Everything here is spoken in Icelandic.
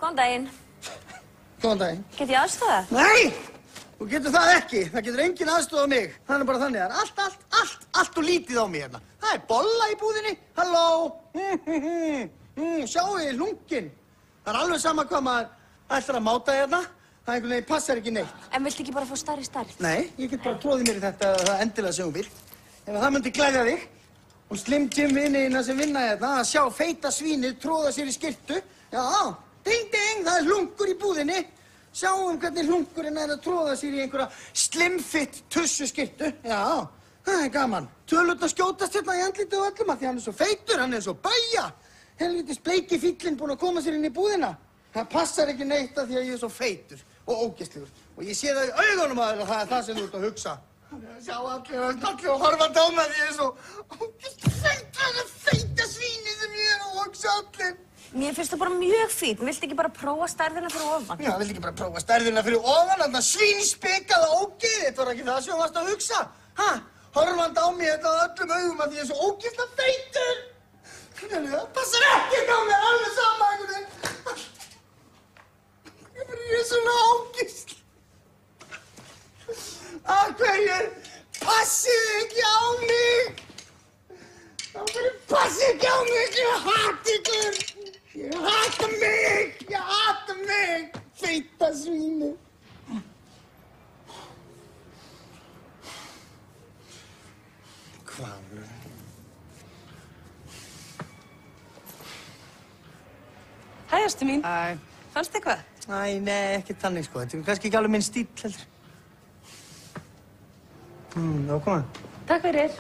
Góðan daginn. Góðan daginn. Get ég aðstoða? Nei! Þú getur það ekki. Það getur enginn aðstofa mig. Það er bara þannig. Það er allt og lítið á mig hérna. Það er bolla í búðinni. Halló! Sjáu þið hlunkinn. Það er alveg sama hvað maður ætlar að máta hérna. Það einhvern veginn passar ekki neitt. En viltu ekki bara fá stærri stærð? Nei, ég get bara tróðið mér í þetta það endilega sem þú vilt. Ef það myndi gleðja þig og Slim Jim viniðina sem vinna hérna að sjá feita svínið tróða sér í skyrtu. Já, ding ding, það er hlunkur í búðinni. Sjáum hvernig hlunkurinn er að tróða sér í einhverja Slim Fit tussu skyrtu. Já, það er gaman. Tölurnar skjótast hérna í andlitið og öllum að því hann er svo feitur, hann er svo bæja. Helvítis bleiki fíllinn búinn að koma sér inn í búðina. Það passar ekki neitt að því að ég er svo feitur og ógeðslegur. Og ég sé það í augunum að það er það sem þú ert að hugsa. Sjá allir og horfandi á mig að ég er svo ógeðslega feitur, það er feita svínið sem ég er að hugsa allir. Mér finnst það bara mjög fínt. Viltu ekki bara prófa stærðina fyrir ofan? Já, viltu ekki bara prófa stærðina fyrir ofan? Þarna svínspikkaða ógeðið, þetta var ekki það sem þú varst að hugsa. Ha? Horfandi á mig þetta á öllum augum að ég er svo ógeðslega feitur. Það passar ekkert á mig, alveg sama einhvern veginn. Ég er svona ógeðslega. Af hverju passið ekki á mig? Af hverju passið ekki á mig? Ég hata ykkur. Ég hata mig. Ég hata mig. Feita svíni. Hvað? Hæ, ástu mín. Æ. Fannst þið eitthvað? Æ, nei, ekki þannig sko. Þetta er kannski ekki alveg minn stíll heldur. Já, koma. Takk fyrir.